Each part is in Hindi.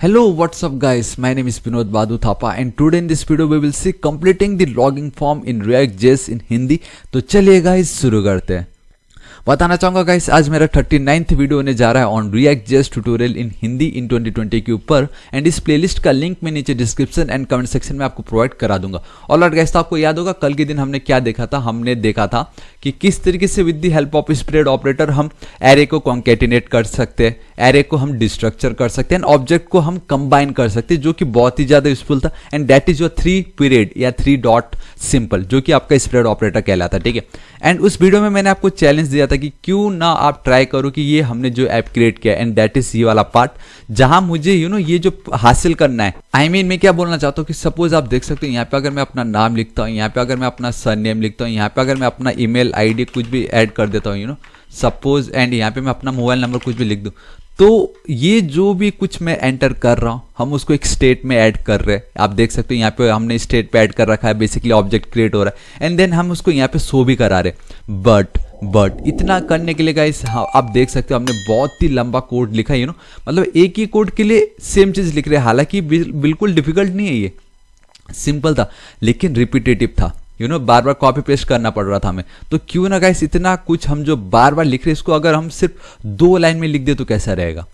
Hello, what's up guys? My name is Vinod Badhu Thapa and today in this video we will see completing the logging form in React.js in Hindi. तो चलिए गाइस शुरू करते हैं। बताना चाहूँगा गाइस आज मेरा 39th वीडियो होने जा रहा है on React.js tutorial in Hindi in 2020 के ऊपर एंड इस प्लेलिस्ट का लिंक मैं नीचे डिस्क्रिप्शन एंड कमेंट सेक्शन में आपको प्रोवाइड करा दूंगा। ऑलराइट गाइस, तो आपको याद होगा कल के दिन हमने क्या देखा था? हमने देखा था कि किस तरीके से with the help of spread operator हम एरे को कॉन्केटिनेट कर सकते हैं, एरे को हम डिस्ट्रक्चर कर सकते हैं एंड ऑब्जेक्ट को हम कंबाइन कर सकते हैं, जो कि बहुत ही ज्यादा यूजफुल था and that is your 3 period या 3 डॉट सिंपल, जो कि आपका स्प्रेड ऑपरेटर कहलाता है। ठीक है, एंड उस वीडियो में मैंने आपको चैलेंज दिया था कि क्यों ना आप ट्राई करो कि ये हमने जो ऐप क्रिएट किया एंड दैट इज ये वाला पार्ट जहां मुझे ये जो हासिल करना है। I mean, मैं क्या बोलना चाहता हूँ कि सपोज आप देख सकते हो यहाँ पे अगर मैं अपना नाम लिखता हूँ, यहाँ पे अगर मैं अपना सरनेम लिखता हूँ, यहाँ पे अगर मैं अपना ईमेल आईडी कुछ भी ऐड कर देता हूँ सपोज, एंड यहाँ पे मैं अपना मोबाइल नंबर कुछ भी लिख दूँ, तो ये जो भी कुछ मैं एंटर कर रहा हूँ हम उसको एक स्टेट में ऐड कर रहे हैं। आप देख सकते हो यहाँ पे हमने स्टेट पे ऐड कर रखा है, बेसिकली ऑब्जेक्ट क्रिएट हो रहा है एंड देन हम उसको यहाँ पे शो भी करा रहे हैं। बट इतना करने के लिए गाइस आप देख सकते हो हमने बहुत ही लंबा कोड लिखा है मतलब एक ही कोड के लिए सेम चीज लिख रहे हैं। हालांकि बिल्कुल डिफिकल्ट नहीं है, ये सिंपल था लेकिन रिपीटेटिव था, बार बार कॉपी पेस्ट करना पड़ रहा था हमें। तो क्यों ना गाइस इतना कुछ हम जो बार बार लिख रहे हैं इसको अगर हम सिर्फ 2 लाइन में लिख दे तो कैसा रहेगा?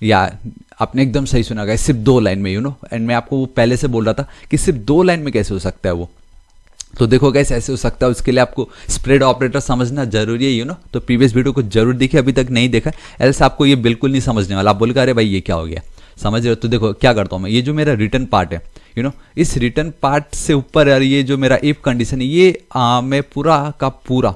या आपने एकदम सही सुना गाइस, सिर्फ 2 लाइन में एंड मैं आपको वो पहले से बोल रहा था कि सिर्फ 2 लाइन में कैसे हो सकता है वो। तो देखो गाइस ऐसे हो सकता है, उसके लिए आपको स्प्रेड ऑपरेटर समझना जरूरी है तो प्रीवियस वीडियो को जरूर देखिए अभी तक नहीं देखा, एल्स आपको ये बिल्कुल नहीं समझने वाला। आप बोलेगा अरे भाई ये क्या हो गया, समझ रहे हो? तो देखो क्या करता हूँ मैं, ये जो मेरा रिटर्न पार्ट है इस रिटर्न पार्ट से ऊपर ये जो मेरा इफ कंडीशन है ये मैं पूरा का पूरा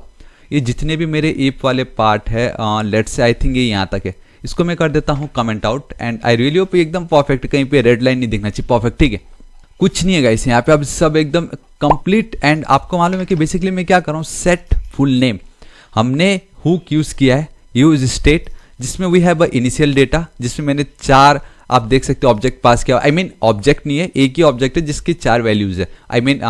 ये जितने भी मेरे इफ वाले पार्ट है लेट्स से आई थिंक ये यहाँ तक है, इसको मैं कर देता हूँ comment out and I really hope एकदम परफेक्ट, कहीं पे रेड लाइन नहीं दिखना चाहिए, परफेक्ट। ठीक है, कुछ नहीं है गाइस यहाँ पे अब सब एकदम कंप्लीट एंड आपको मालूम है कि बेसिकली मैं क्या कर रहा हूँ, सेट फुल नेम हमने हुक यूज किया है, यूज स्टेट जिसमें वी हैव इनिशियल डेटा जिसमें मैंने 4 आप देख सकते हो ऑब्जेक्ट पास किया। आई मीन ऑब्जेक्ट नहीं है, एक ही ऑब्जेक्ट है जिसकी 4 वैल्यूज है। I mean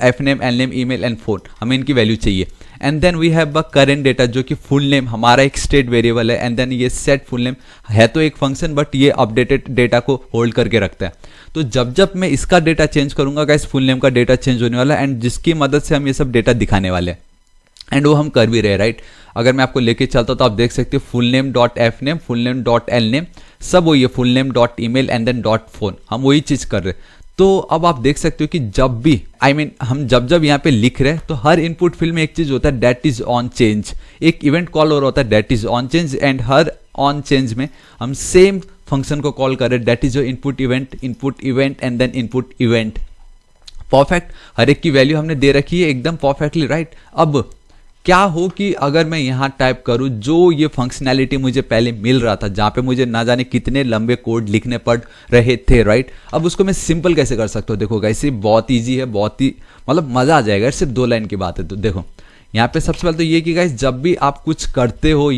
F name, L name, email and phone, हमें इनकी वैल्यू चाहिए। And then we have current data जो कि फुल नेम हमारा एक स्टेट वेरिएबल है एंड देन ये सेट फुल नेम है तो एक फंक्शन बट ये अपडेटेड डेटा को होल्ड करके रखता है। तो जब मैं इसका डेटा चेंज करूंगा गाइस फुल नेम का डेटा चेंज होने वाला है एंड जिसकी मदद से हम ये सब डेटा दिखाने वाले हैं एंड वो हम कर भी रहे राइट। अगर मैं आपको लेके चलता हूं तो आप देख सकते हो full name dot F name, full name dot L name, सब वही है, full name dot email and then dot phone, हम वही चीज कर रहे हैं। तो अब आप देख सकते हो कि जब भी हम जब यहाँ पे लिख रहे हैं तो हर इनपुट फील्ड में एक चीज होता है दैट इज ऑन चेंज, एक इवेंट कॉल हो रहा होता है that is on change and हर ऑन चेंज में हम सेम फंक्शन को कॉल कर रहे हैं that is your input event and then input event. Perfect, हर एक की वैल्यू हमने दे रखी है एकदम परफेक्टली राइट। अब क्या हो कि अगर मैं यहाँ टाइप करूँ जो ये फंक्शनैलिटी मुझे पहले मिल रहा था जहाँ पे मुझे ना जाने कितने लंबे कोड लिखने पड़ रहे थे राइट, अब उसको मैं सिंपल कैसे कर सकता हूँ? देखो गाइस ये बहुत ईजी है, बहुत ही मतलब मजा आ जाएगा, सिर्फ 2 लाइन की बात है। तो देखो यहाँ पे सबसे पहले तो ये कि गाइस जब भी आप कुछ करते हो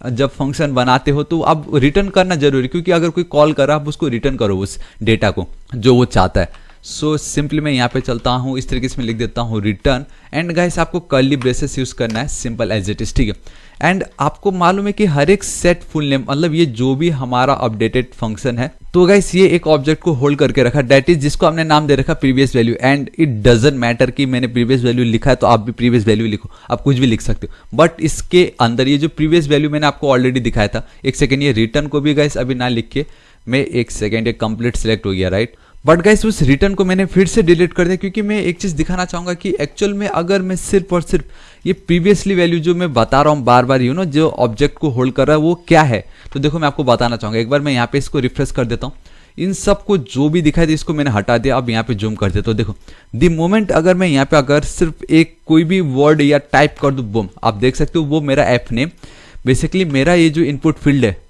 जब फंक्शन बनाते हो तो आप रिटर्न करना जरूरी, क्योंकि अगर कोई कॉल कर रहा आप उसको रिटर्न करो उस डेटा को जो वो चाहता है। सो सिंपली मैं यहाँ पे चलता हूँ, इस तरीके से मैं लिख देता हूँ रिटर्न एंड गाइस आपको कर्ली ब्रेसेस यूज करना है सिंपल एज इट इज। ठीक है, एंड आपको मालूम है कि हर एक सेट फुल नेम मतलब ये जो भी हमारा अपडेटेड फंक्शन है तो गाइस ये एक ऑब्जेक्ट को होल्ड करके रखा दैट इज जिसको हमने नाम दे रखा previous value and it doesn't matter कि मैंने प्रीवियस वैल्यू लिखा है तो आप भी प्रीवियस वैल्यू लिखो, आप कुछ भी लिख सकते हो। बट इसके अंदर ये जो प्रीवियस वैल्यू मैंने आपको ऑलरेडी दिखाया था, एक सेकेंड, ये रिटर्न को भी गाइस अभी ना लिख के मैं एक सेकेंड, ये कंप्लीट सिलेक्ट हो गया राइट। बट गाइस उस रिटर्न को मैंने फिर से डिलीट कर दिया क्योंकि मैं एक चीज दिखाना चाहूंगा कि एक्चुअल में अगर मैं सिर्फ और सिर्फ ये प्रीवियसली वैल्यू जो मैं बता रहा हूँ बार बार जो ऑब्जेक्ट को होल्ड कर रहा है वो क्या है, तो देखो मैं आपको बताना चाहूंगा। एक बार मैं यहाँ पे इसको रिफ्रेश कर देता हूँ, इन सब को जो भी दिखाई दे इसको मैंने हटा दिया। अब यहाँ पे जूम कर देता हूँ, देखो द मोमेंट अगर मैं यहाँ पे अगर सिर्फ एक कोई भी वर्ड या टाइप कर दूँ बूम, आप देख सकते हो वो मेरा एफ नेम, बेसिकली मेरा ये जो इनपुट फील्ड है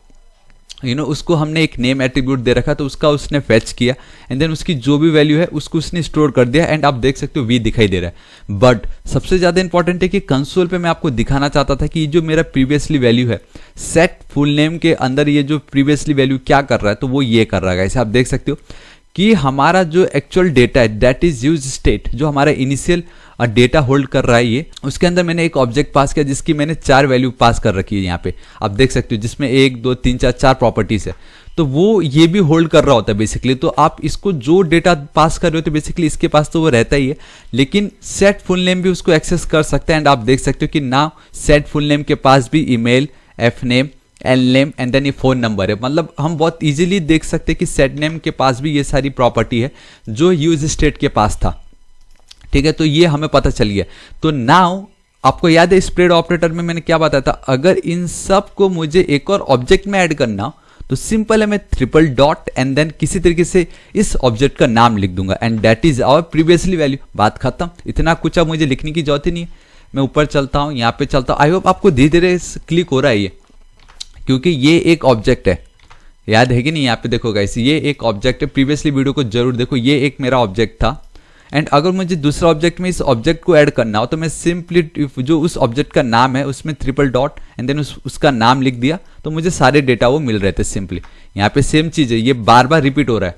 उसको हमने एक नेम एट्रीब्यूट दे रखा तो उसका उसने फेच किया एंड देन उसकी जो भी वैल्यू है उसको उसने स्टोर कर दिया एंड आप देख सकते हो वी दिखाई दे रहा है। बट सबसे ज्यादा इंपॉर्टेंट है कि कंसोल पे मैं आपको दिखाना चाहता था कि जो मेरा प्रीवियसली वैल्यू है सेट फुल नेम के अंदर ये जो प्रीवियसली वैल्यू क्या कर रहा है तो वो ये कर रहा है। ऐसे आप देख सकते हो कि हमारा जो एक्चुअल डेटा है दैट इज यूज स्टेट, जो हमारा इनिशियल डेटा होल्ड कर रहा है ये, उसके अंदर मैंने एक ऑब्जेक्ट पास किया जिसकी मैंने 4 वैल्यू पास कर रखी है यहाँ पे आप देख सकते हो, जिसमें 1 2 3 4 प्रॉपर्टीज है। तो वो ये भी होल्ड कर रहा होता है बेसिकली। तो आप इसको जो डेटा पास कर रहे हो तो बेसिकली इसके पास तो वो रहता ही है, लेकिन सेट फुल नेम भी उसको एक्सेस कर सकता है। एंड आप देख सकते हो कि नाउ सेट फुल नेम के पास भी email, F name, L name and then ये फोन नंबर है। मतलब हम बहुत इजीली देख सकते हैं कि सेट नेम के पास भी ये सारी प्रॉपर्टी है जो यूज स्टेट के पास था, ठीक है। तो ये हमें पता चल गया। तो नाउ आपको याद है स्प्रेड ऑपरेटर में मैंने क्या बताया था, अगर इन सब को मुझे एक और ऑब्जेक्ट में ऐड करना तो सिंपल है, मैं ट्रिपल डॉट एंड देन किसी तरीके से इस ऑब्जेक्ट का नाम लिख दूंगा and that is our previously value, बात खत्म। इतना कुछ अब मुझे लिखने की जरूरत ही नहीं है। मैं ऊपर चलता हूं, यहाँ पे चलता हूं। आई होप आपको धीरे धीरे क्लिक हो रहा है ये, क्योंकि ये एक ऑब्जेक्ट है, याद है कि नहीं। यहाँ पे देखो गाइस, ये एक ऑब्जेक्ट है। प्रीवियसली वीडियो को जरूर देखो, ये एक मेरा ऑब्जेक्ट था। एंड अगर मुझे दूसरा ऑब्जेक्ट में इस ऑब्जेक्ट को ऐड करना हो तो मैं सिंपली जो उस ऑब्जेक्ट का नाम है उसमें ट्रिपल डॉट एंड देन उसका नाम लिख दिया तो मुझे सारे डेटा वो मिल रहे थे सिंपली। यहाँ पे सेम चीज है, ये बार बार रिपीट हो रहा है।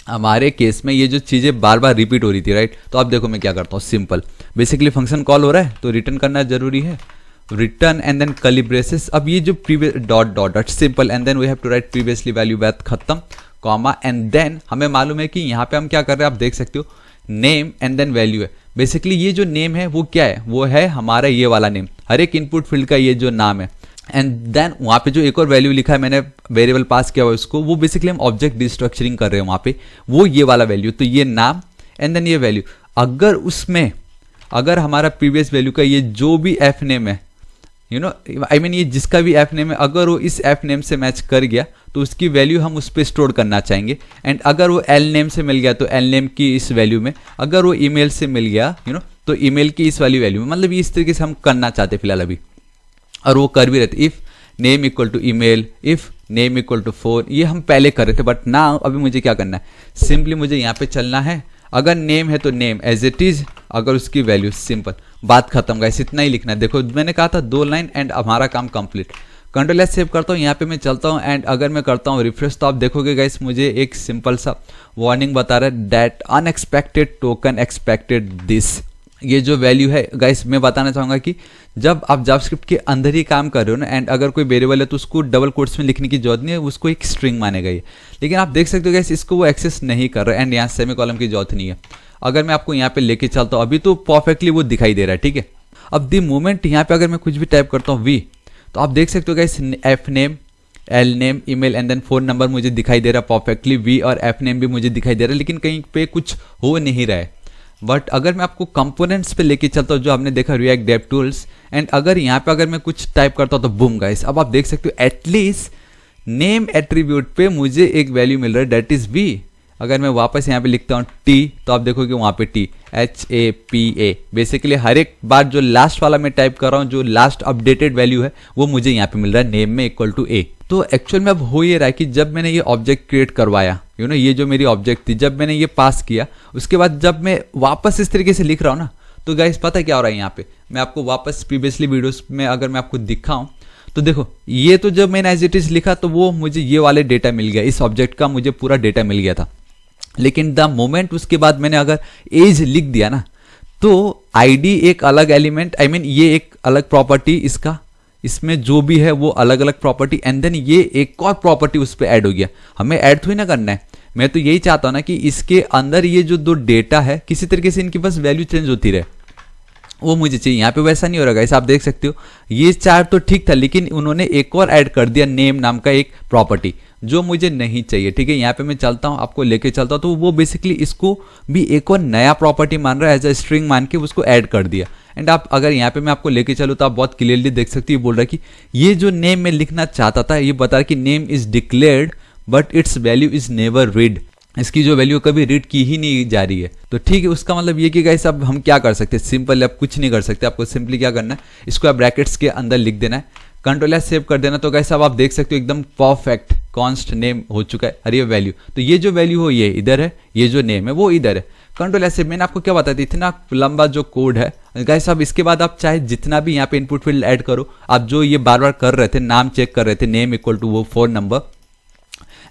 हमारे केस में ये जो चीजें बार बार रिपीट हो रही थी, राइट। तो अब देखो मैं क्या करता हूँ, सिंपल बेसिकली फंक्शन कॉल हो रहा है तो रिटर्न करना जरूरी है, return and then curly braces. अब ये जो previous dot dot dot simple and then we have to write previously value, बात खत्म, कॉमा एंड देन हमें मालूम है कि यहाँ पे हम क्या कर रहे हैं, आप देख सकते हो नेम एंड देन वैल्यू है। बेसिकली ये जो नेम है वो क्या है, वो है हमारा ये वाला नेम, हर एक इनपुट फील्ड का ये जो नाम है। एंड देन वहाँ पे जो एक और वैल्यू लिखा है मैंने वेरिएबल पास किया हुआ उसको, वो बेसिकली हम ऑब्जेक्ट डिस्ट्रक्चरिंग कर रहे हैं वहाँ पे, वो ये वाला वैल्यू। तो ये नाम एंड देन ये वैल्यू, अगर उसमें अगर हमारा प्रीवियस वैल्यू का ये जो भी एफ नेम है, यू नो आई मीन ये जिसका भी एफ नेम है, अगर वो इस एफ नेम से मैच कर गया तो उसकी वैल्यू हम उस पर स्टोर करना चाहेंगे। एंड अगर वो एल नेम से मिल गया तो एल नेम की इस वैल्यू में, अगर वो ईमेल से मिल गया तो ईमेल की इस वाली वैल्यू में। मतलब ये इस तरीके से हम करना चाहते फिलहाल अभी, और वो कर भी रहते। If name equal to email, if name equal to phone, ये हम पहले कर रहे थे। बट ना अभी मुझे क्या करना है, सिंपली मुझे यहाँ पे चलना है। अगर नेम है तो नेम एज इट इज, अगर उसकी वैल्यू, सिंपल, बात खत्म गाइस, इतना ही लिखना है। देखो मैंने कहा था 2 लाइन एंड हमारा काम कंप्लीट। कंट्रोल एस सेव करता हूँ, यहाँ पे मैं चलता हूँ एंड अगर मैं करता हूँ रिफ्रेश तो आप देखोगे गाइस मुझे एक सिंपल सा वार्निंग बता रहा है, that unexpected token expected this. ये जो वैल्यू है गाइस, मैं बताना चाहूँगा कि जब आप जावास्क्रिप्ट के अंदर ही काम कर रहे हो ना, एंड अगर कोई वेरिएबल है तो उसको डबल कोट्स में लिखने की जरूरत नहीं है, उसको एक स्ट्रिंग मानेगा ये। लेकिन आप देख सकते हो गाइस इसको वो एक्सेस नहीं कर रहा है एंड यहाँ सेमीकोलन की जरूरत नहीं है। अगर मैं आपको यहाँ पे लेके चलता हूँ अभी तो परफेक्टली वो दिखाई दे रहा है, ठीक है। अब दी मोमेंट यहाँ पे अगर मैं कुछ भी टाइप करता हूँ वी, तो आप देख सकते हो guys F name, L name, email and then phone number मुझे दिखाई दे रहा है परफेक्टली, वी और एफ नेम भी मुझे दिखाई दे रहा है, लेकिन कहीं पे कुछ हो नहीं रहा है। बट अगर मैं आपको कंपोनेंट्स पे लेके चलता हूँ जो आपने देखा रिएक्ट डेव टूल्स, एंड अगर यहाँ पे अगर मैं कुछ टाइप करता हूँ तो बूम गाइस, अब आप देख सकते हो एटलीस्ट नेम एट्रीब्यूट पे मुझे एक वैल्यू मिल रहा है, दैट इज वी। अगर मैं वापस यहाँ पे लिखता हूँ टी, तो आप देखोगे वहाँ पे टी, HAPA, बेसिकली हर एक बार जो लास्ट वाला मैं टाइप कर रहा हूँ, जो लास्ट अपडेटेड वैल्यू है वो मुझे यहाँ पे मिल रहा है नेम में इक्वल टू A। तो एक्चुअल में अब हो ये रहा है कि जब मैंने ये ऑब्जेक्ट क्रिएट करवाया, ये जो मेरी ऑब्जेक्ट थी, जब मैंने ये पास किया, उसके बाद जब मैं वापस इस तरीके से लिख रहा हूँ ना, तो गाइस पता है क्या हो रहा है यहाँ पे, मैं आपको वापस प्रीवियसली वीडियोस में अगर मैं आपको दिखाऊं तो देखो, ये तो जब मैंने एज इट इज लिखा तो वो मुझे ये वाले डेटा मिल गया, इस ऑब्जेक्ट का मुझे पूरा डेटा मिल गया था। लेकिन द मोमेंट उसके बाद मैंने अगर एज लिख दिया ना, तो आईडी एक अलग एलिमेंट, आई मीन ये एक अलग प्रॉपर्टी, इसका इसमें जो भी है वो अलग अलग प्रॉपर्टी, एंड देन ये एक और प्रॉपर्टी उस पर ऐड हो गया। हमें ऐड थोड़ी ना करना है, मैं तो यही चाहता हूं ना कि इसके अंदर ये जो 2 डेटा है किसी तरीके से इनकी बस वैल्यू चेंज होती रहे, वो मुझे चाहिए। यहाँ पे वैसा नहीं हो रहा है, आप देख सकते हो ये 4 तो ठीक था, लेकिन उन्होंने एक और ऐड कर दिया नेम नाम का एक प्रॉपर्टी, जो मुझे नहीं चाहिए, ठीक है। यहाँ पे मैं चलता हूँ, आपको लेके चलता हूँ, तो वो बेसिकली इसको भी एक और नया प्रॉपर्टी मान रहा है, एज अ स्ट्रिंग मान के उसको ऐड कर दिया। एंड आप अगर यहाँ पे मैं आपको लेके चलूँ तो आप बहुत क्लियरली देख सकते हो, बोल रहा है कि ये जो नेम मैं लिखना चाहता था, ये बता रहा कि name is declared but it's value is never read, इसकी जो वैल्यू कभी रीड की ही नहीं जा रही है। तो ठीक है, उसका मतलब ये कि गाइस अब हम क्या कर सकते हैं, सिंपल, आप कुछ नहीं कर सकते, आपको सिंपली क्या करना है, इसको आप ब्रैकेट्स के अंदर लिख देना है, कंट्रोल एस सेव कर देना। तो गाइस अब आप देख सकते हो एकदम परफेक्ट कॉन्स्ट नेम हो चुका है। अरे ये वैल्यू, तो ये जो वैल्यू हो ये इधर है, ये जो नेम है वो इधर है। कंट्रोल एस सेव, मैंने आपको क्या बताया था, इतना लंबा जो कोड है गाइस, अब इसके बाद आप चाहे जितना भी यहाँ पे इनपुट फील्ड ऐड करो, आप जो ये बार बार कर रहे थे, नाम चेक कर रहे थे, नेम इक्वल टू वो phone number,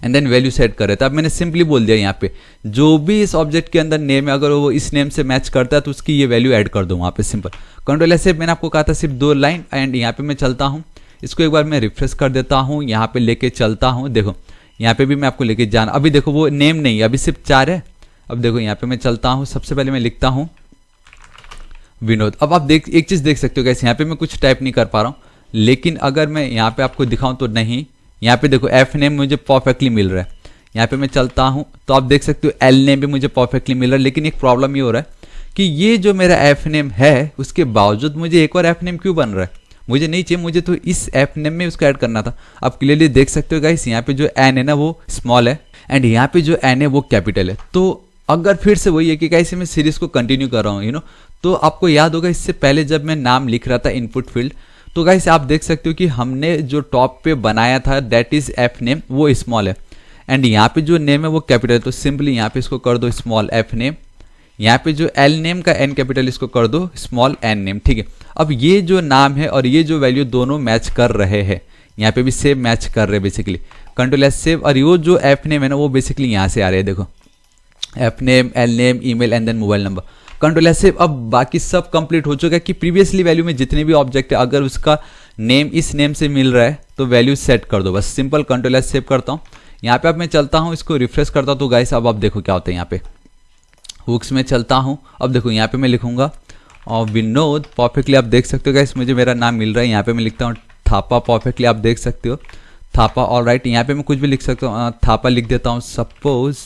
and then value set कर रहे थे। अब मैंने सिंपली बोल दिया यहाँ पे जो भी इस ऑब्जेक्ट के अंदर नेम है अगर वो इस नेम से मैच करता है तो उसकी ये वैल्यू ऐड कर दो वहाँ पे, सिंपल। कंट्रोल एस से मैंने आपको कहा था सिर्फ 2 लाइन, एंड यहाँ पे मैं चलता हूँ, इसको एक बार मैं रिफ्रेश कर देता हूँ, यहाँ पे लेके चलता हूँ। देखो यहाँ पे भी मैं आपको लेके जाना, अभी देखो वो नेम नहीं, अभी सिर्फ 4 है। अब देखो यहाँ पे मैं चलता हूँ, सबसे पहले मैं लिखता हूँ विनोद। अब आप एक चीज़ देख सकते हो कैसे, यहाँ पे मैं कुछ टाइप नहीं कर पा रहा हूँ, लेकिन अगर मैं यहाँ पे आपको दिखाऊं तो नहीं, यहाँ पे देखो एफ नेम मुझे परफेक्टली मिल रहा है। यहाँ पे मैं चलता हूँ तो आप देख सकते हो एल नेम भी मुझे परफेक्टली मिल रहा है, लेकिन एक प्रॉब्लम ये हो रहा है कि ये जो मेरा एफ नेम है उसके बावजूद मुझे एक और एफ नेम क्यों बन रहा है, मुझे नहीं चाहिए, मुझे तो इस एफ नेम में उसको ऐड करना था। आप क्लियरली देख सकते हो गाइस, यहाँ पे जो एन है ना वो स्मॉल है, एंड यहाँ पे जो एन है वो कैपिटल है। तो अगर फिर से वही है कि गाइस मैं सीरीज को कंटिन्यू कर रहा हूँ, तो आपको याद होगा इससे पहले जब मैं नाम लिख रहा था इनपुट फील्ड, तो गाइस आप देख सकते हो कि हमने जो टॉप पे बनाया था दैट इज एफ नेम, वो स्मॉल है, एंड यहाँ पे जो नेम है वो कैपिटल है। तो सिंपली यहाँ पे इसको कर दो स्मॉल एफ नेम, यहाँ पे जो एल नेम का एन कैपिटल इसको कर दो स्मॉल एन नेम, ठीक है। अब ये जो नाम है और ये जो वैल्यू दोनों मैच कर रहे हैं, यहाँ पे भी सेम मैच कर रहे हैं बेसिकली। कंट्रोल एस सेव, और ये जो एफ नेम है ना वो बेसिकली यहाँ से आ रहे हैं, देखो F name, L name, email and then mobile number. Control S save. अब बाकी सब कंप्लीट हो चुका है कि प्रीवियसली वैल्यू में जितने भी ऑब्जेक्ट है अगर उसका नेम इस नेम से मिल रहा है तो वैल्यू सेट कर दो, बस सिंपल। कंट्रोल एस सेव करता हूँ, यहाँ पे अब मैं चलता हूँ, इसको रिफ्रेश करता हूँ, तो गाइस अब आप देखो क्या होता है। यहाँ पे हुक्स में चलता हूँ, अब देखो यहाँ पे मैं लिखूंगा और विनोद परफेक्टली, आप देख सकते हो गाइस मुझे मेरा नाम मिल रहा है। यहाँ पे मैं लिखता हूँ थापा परफेक्टली, आप देख सकते हो थापा, ऑल राइट। यहाँ पे मैं कुछ भी लिख सकता हूँ, थापा लिख देता हूँ, सपोज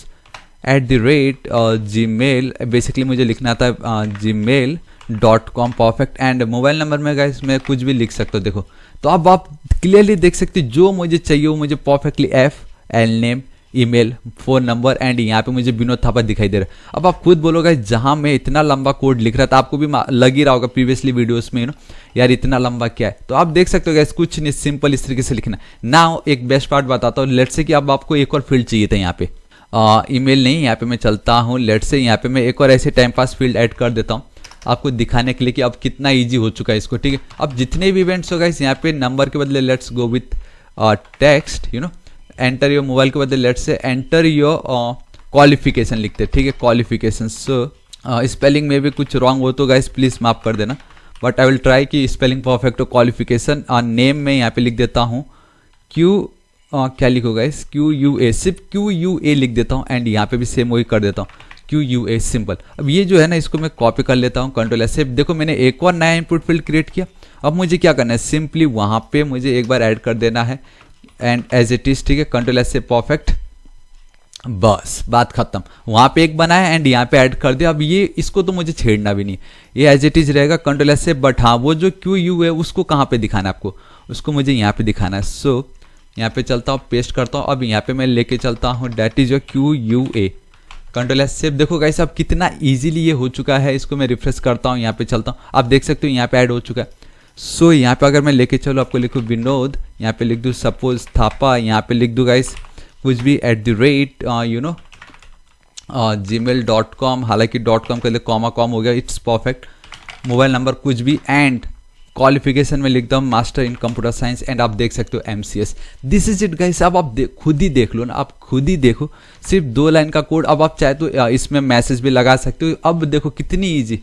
@gmail, बेसिकली मुझे लिखना था gmail.com, perfect. And mobile number में गाइस मैं कुछ भी लिख सकता हूँ, देखो। तो अब आप क्लियरली देख सकते हो जो मुझे चाहिए वो मुझे perfectly F, L name, email, phone number and यहाँ पे मुझे विनोद थापा दिखाई दे रहा है। अब आप खुद बोलोगे जहाँ मैं इतना लंबा कोड लिख रहा था, आपको भी लग ही रहा होगा प्रीवियसली वीडियोस में, यार इतना लंबा क्या है। तो आप देख सकते हो गाइस कुछ नहीं, सिंपल इस तरीके से लिखना। ना एक बेस्ट पार्ट बताता हूँ, लेट्स से कि अब आपको एक और फील्ड चाहिए था यहाँ पे, ईमेल नहीं, यहाँ पे मैं चलता हूँ, लेट्स से यहाँ पे मैं एक और ऐसे टाइम पास फील्ड ऐड कर देता हूँ आपको दिखाने के लिए कि अब कितना इजी हो चुका है इसको, ठीक है। अब जितने भी इवेंट्स हो गाइस यहाँ पे नंबर के बदले let's go with text, enter your mobile के बदले let's say enter your qualification लिखते हैं, ठीक है, क्वालिफिकेशन। सो स्पेलिंग में भी कुछ रॉन्ग हो तो गाइस प्लीज़ माफ कर देना, बट आई विल ट्राई कि स्पेलिंग परफेक्ट हो। क्वालिफिकेशन नेम में यहाँ पे लिख देता हूँ क्या लिखो गाइस, QUA, सिर्फ QUA लिख देता हूँ, एंड यहाँ पे भी सेम वही कर देता हूँ QUA, सिंपल। अब ये जो है ना इसको मैं कॉपी कर लेता हूँ, कंट्रोल एस। देखो मैंने एक और नया इनपुट फील्ड क्रिएट किया। अब मुझे क्या करना है, सिंपली वहाँ पे मुझे एक बार ऐड कर देना है एंड एज इट इज, ठीक है, कंट्रोल एस से परफेक्ट, बस बात खत्म। वहाँ पे एक बनाया एंड यहाँ पे ऐड कर दिया। अब ये इसको तो मुझे छेड़ना भी नहीं, ये एज इट इज रहेगा कंट्रोल एस से। बट हाँ वो जो QU है उसको कहाँ पे दिखाना है आपको, उसको मुझे यहाँ पे दिखाना है। सो यहाँ पे चलता हूँ, पेस्ट करता हूँ, अब यहाँ पे मैं लेके चलता हूँ that is your QUA, control S save. देखो गाइस अब कितना इजीली ये हो चुका है। इसको मैं रिफ्रेश करता हूँ, यहाँ पे चलता हूँ, आप देख सकते हो यहाँ पे ऐड हो चुका है। सो यहाँ पे अगर मैं लेके चलो, आपको लिखूँ विनोद, यहाँ पे लिख दूँ सपोज थापा, यहाँ पे लिख दूँ गाइस कुछ भी @gmail.com, हालांकि .com के लिए कॉम हो गया, इट्स परफेक्ट। मोबाइल नंबर कुछ भी, एंड क्वालिफिकेशन में लिखता हूँ master in computer science, and आप देख सकते हो MCS। This is it guys. अब आप खुद ही देख लो ना, आप खुद ही देखो, सिर्फ 2 लाइन का कोड। अब आप चाहे तो इसमें मैसेज भी लगा सकते हो। अब देखो कितनी ईजी,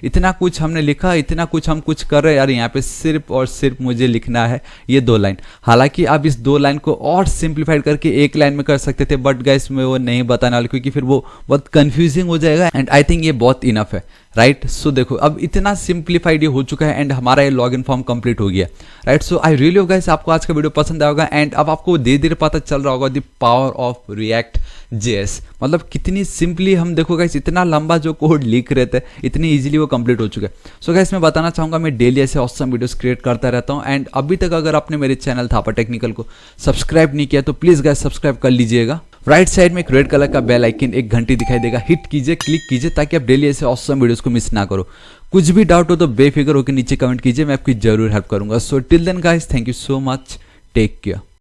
इतना कुछ हमने लिखा, इतना कुछ हम कुछ कर रहे हैं यार। यहाँ पे सिर्फ और सिर्फ मुझे लिखना है ये 2 लाइन। हालांकि आप इस 2 लाइन को और सिंप्लीफाइड करके 1 लाइन में कर सकते थे, बट गाइस मैं वो नहीं बताने वाला क्योंकि फिर वो बहुत कंफ्यूजिंग हो जाएगा, एंड आई थिंक ये बहुत इनफ है, राइट। सो देखो अब इतना सिंप्लीफाइड ये हो चुका है, एंड हमारा ये लॉगिन फॉर्म कंप्लीट हो गया, right. So I really hope guys आपको आज का वीडियो पसंद आएगा, एंड अब आपको धीरे धीरे पता चल रहा होगा द पावर ऑफ React.js, मतलब कितनी सिंपली हम देखो गाइस इतना लंबा जो कोड लिख रहे थे इतनी इजीली वो कंप्लीट हो चुका है। सो गाइस मैं बताना चाहूँगा मैं डेली ऐसे ऑसम वीडियोस क्रिएट करता रहता हूँ, एंड अभी तक अगर आपने मेरे चैनल थापा टेक्निकल को सब्सक्राइब नहीं किया तो प्लीज़ गाइस सब्सक्राइब कर लीजिएगा। राइट साइड में एक रेड कलर का बेल आइकन, एक घंटी दिखाई देगा, हिट कीजिए, क्लिक कीजिए ताकि आप डेली ऐसे ऑसम वीडियोस को मिस ना करो। कुछ भी डाउट हो तो बेफिक्र होकर नीचे कमेंट कीजिए, मैं आपकी जरूर हेल्प करूंगा। So till then guys, thank you so much, take care.